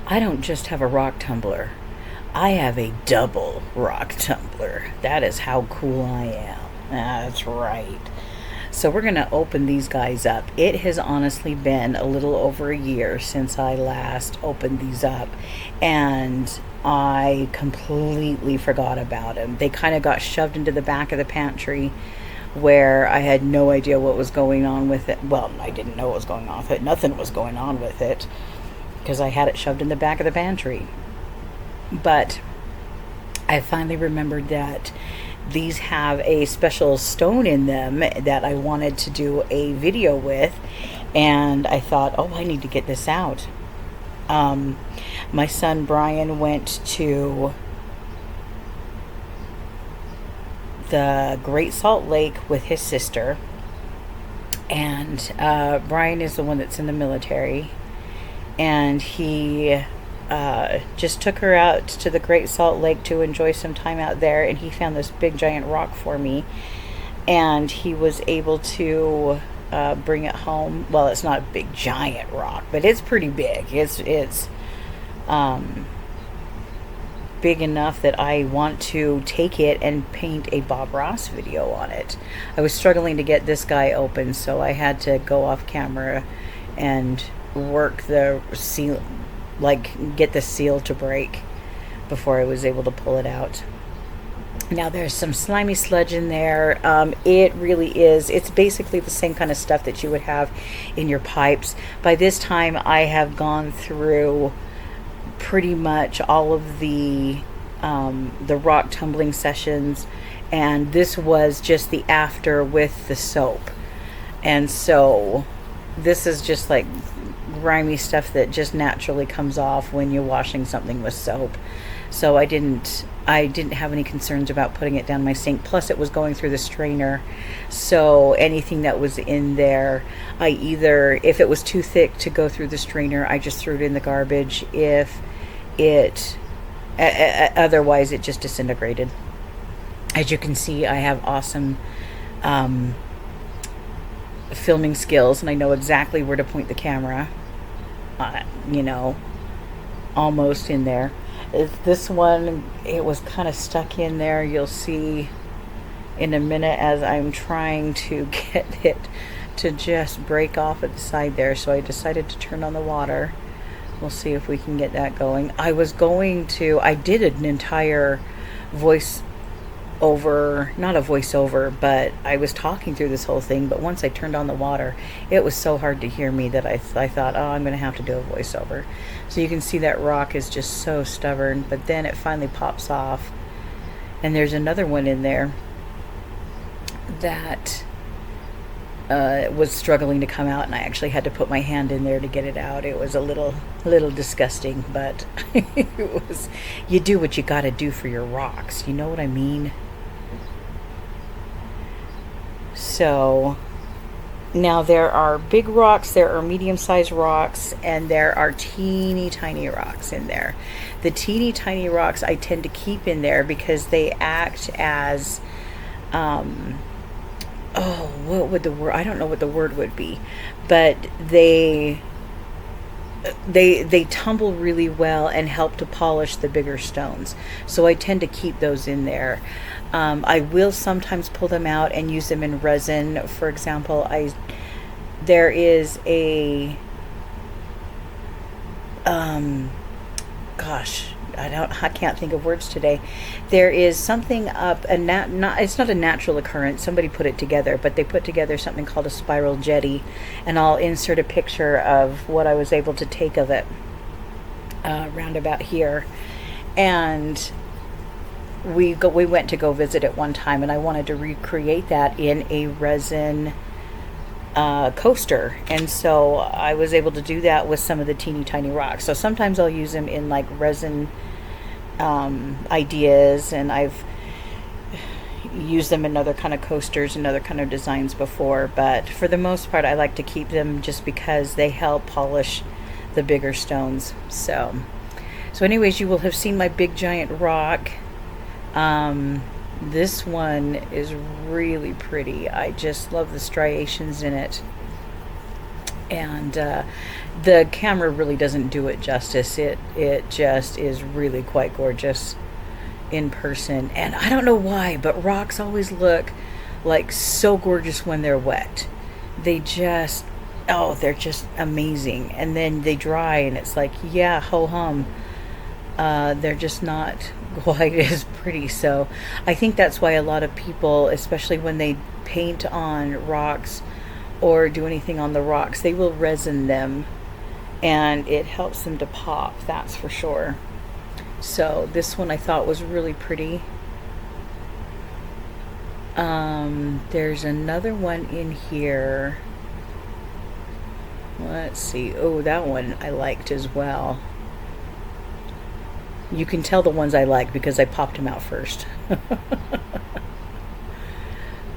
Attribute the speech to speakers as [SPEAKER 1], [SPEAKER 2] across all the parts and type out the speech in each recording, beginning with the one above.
[SPEAKER 1] I don't just have a rock tumbler. I have a double rock tumbler. That is how cool I am. That's right. So we're going to open these guys up. It has honestly been a little over a year since I last opened these up, and I completely forgot about them. They kind of got shoved into the back of the pantry where I had no idea what was going on with it. Well, I didn't know what was going on with it. Nothing was going on with it because I had it shoved in the back of the pantry. But I finally remembered that these have a special stone in them that I wanted to do a video with, and I thought, oh, I need to get this out. My son Brian went to the Great Salt Lake with his sister, and Brian is the one that's in the military, and he just took her out to the Great Salt Lake to enjoy some time out there, and he found this big giant rock for me, and he was able to bring it home. Well, it's not a big giant rock, but it's pretty big. It's big enough that I want to take it and paint a Bob Ross video on it. I was struggling to get this guy open, so I had to go off camera and work the seal, like get the seal to break before I was able to pull it out. Now there's some slimy sludge in there. It really is. It's basically the same kind of stuff that you would have in your pipes. By this time I have gone through pretty much all of the rock tumbling sessions, and this was just the after with the soap. And so this is just like grimy stuff that just naturally comes off when you're washing something with soap. So I didn't have any concerns about putting it down my sink. Plus it was going through the strainer, so anything that was in there, I either, if it was too thick to go through the strainer, I just threw it in the garbage. If it otherwise it just disintegrated. As you can see, I have awesome filming skills, and I know exactly where to point the camera. Almost in there. This one, it was kind of stuck in there. You'll see in a minute as I'm trying to get it to just break off at the side there. So I decided to turn on the water. We'll see if we can get that going. I did an entire not a voiceover, but I was talking through this whole thing, but once I turned on the water, it was so hard to hear me that I thought, oh, I'm going to have to do a voiceover. So you can see that rock is just so stubborn, but then it finally pops off. And there's another one in there that was struggling to come out, and I actually had to put my hand in there to get it out. It was a little disgusting, but it was, you do what you got to do for your rocks. You know what I mean? So now there are big rocks, there are medium-sized rocks, and there are teeny tiny rocks in there. The teeny tiny rocks I tend to keep in there because they act as what would the word, I don't know what the word would be, but they tumble really well and help to polish the bigger stones. So I tend to keep those in there. I will sometimes pull them out and use them in resin. For example, there is a I can't think of words today. There is something up, it's not a natural occurrence. Somebody put it together, but they put together something called a spiral jetty, and I'll insert a picture of what I was able to take of it round about here. And we went to go visit it one time, and I wanted to recreate that in a resin coaster, and so I was able to do that with some of the teeny tiny rocks. So sometimes I'll use them in like resin ideas, and I've used them in other kind of coasters and other kind of designs before, but for the most part I like to keep them just because they help polish the bigger stones. So anyways, you will have seen my big giant rock. This one is really pretty. I just love the striations in it. And The camera really doesn't do it justice. It just is really quite gorgeous in person. And I don't know why, but rocks always look like so gorgeous when they're wet. They just, oh, they're just amazing. And then they dry and it's like, yeah, ho hum. They're just not quite as pretty. So I think that's why a lot of people, especially when they paint on rocks or do anything on the rocks, they will resin them and it helps them to pop, that's for sure. So this one I thought was really pretty. There's another one in here. Let's see. Oh, that one I liked as well. You can tell the ones I like because I popped them out first.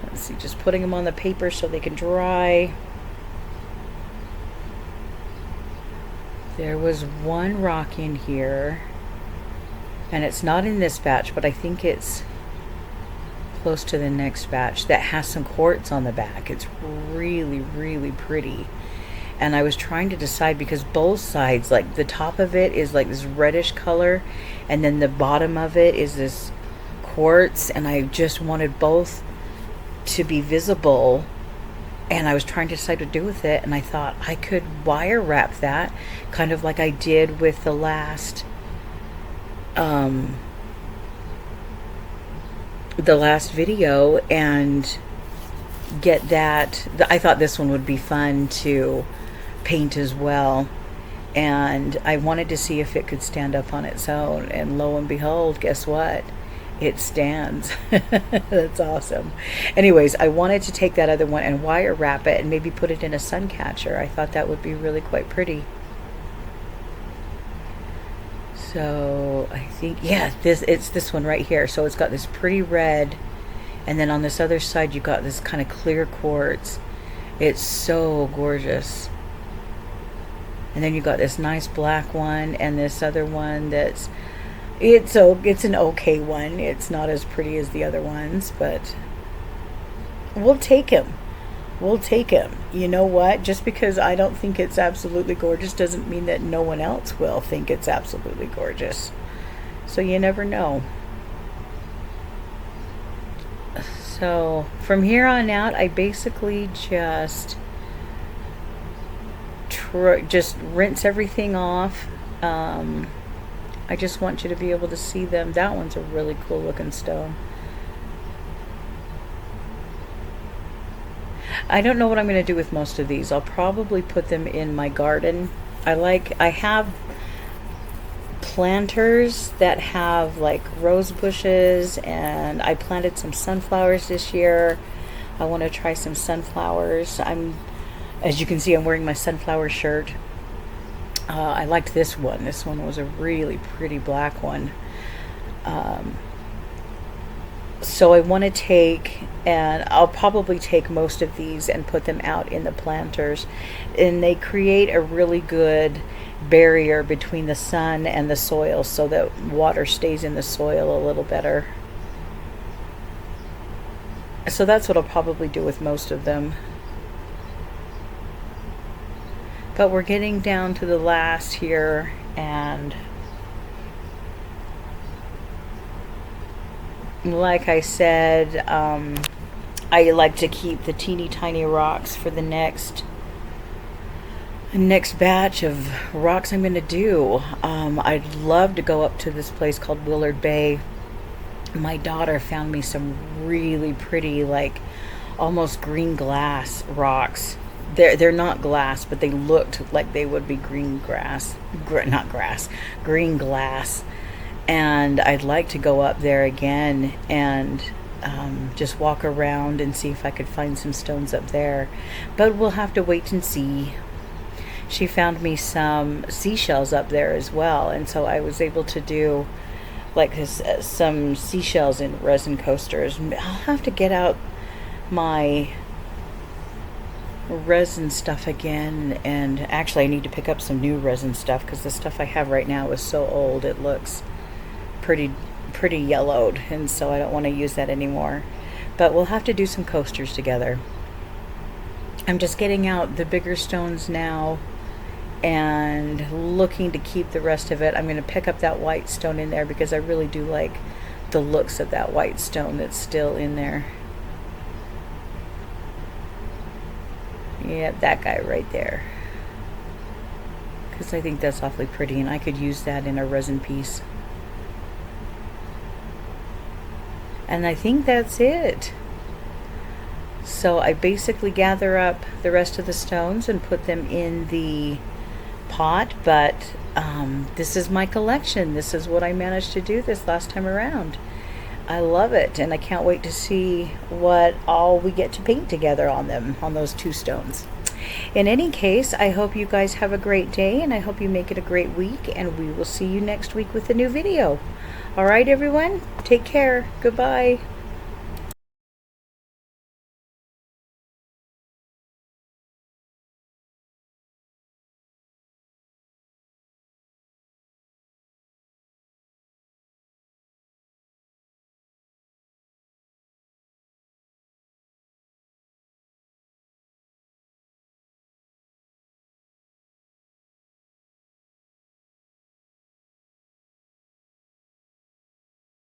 [SPEAKER 1] Let's see, just putting them on the paper so they can dry. There was one rock in here, and it's not in this batch, but I think it's close to the next batch, that has some quartz on the back. It's really, really pretty. And I was trying to decide because both sides, like the top of it is like this reddish color, and then the bottom of it is this quartz, and I just wanted both to be visible. And I was trying to decide what to do with it, and I thought I could wire wrap that, kind of like I did with the last video, and get that. I thought this one would be fun to paint as well, and I wanted to see if it could stand up on its own, and lo and behold, guess what? It stands. That's awesome. Anyways, I wanted to take that other one and wire wrap it and maybe put it in a sun catcher. I thought that would be really quite pretty. So I think, yeah, it's this one right here. So it's got this pretty red, and then on this other side you got this kind of clear quartz. It's so gorgeous. And then you got this nice black one, and this other one that's it's an okay one. It's not as pretty as the other ones, but we'll take him. We'll take him. You know what? Just because I don't think it's absolutely gorgeous doesn't mean that no one else will think it's absolutely gorgeous. So you never know. So from here on out, I basically just rinse everything off. I just want you to be able to see them. That one's a really cool looking stone. I don't know what I'm going to do with most of these. I'll probably put them in my garden. I have planters that have like rose bushes, and I planted some sunflowers this year. I want to try some sunflowers. As you can see, I'm wearing my sunflower shirt. I liked this one. This one was a really pretty black one. So I want to take, and I'll probably take most of these and put them out in the planters. And they create a really good barrier between the sun and the soil so that water stays in the soil a little better. So that's what I'll probably do with most of them. But we're getting down to the last here, and like I said, I like to keep the teeny tiny rocks for the next batch of rocks I'm going to do. I'd love to go up to this place called Willard Bay. My daughter found me some really pretty, like almost green glass rocks. They're not glass, but they looked like they would be green glass. And I'd like to go up there again and just walk around and see if I could find some stones up there. But we'll have to wait and see. She found me some seashells up there as well, and so I was able to do like this, some seashells in resin coasters. I'll have to get out my resin stuff again, and actually I need to pick up some new resin stuff because the stuff I have right now is so old it looks pretty yellowed, and so I don't want to use that anymore. But we'll have to do some coasters together. I'm just getting out the bigger stones now, and looking to keep the rest of it. I'm going to pick up that white stone in there because I really do like the looks of that white stone that's still in there. Yeah, that guy right there. Because I think that's awfully pretty, and I could use that in a resin piece. And I think that's it. So I basically gather up the rest of the stones and put them in the pot, but this is my collection. This is what I managed to do this last time around. I love it, and I can't wait to see what all we get to paint together on them, on those 2 stones. In any case, I hope you guys have a great day, and I hope you make it a great week, and we will see you next week with a new video. All right, everyone, take care. Goodbye.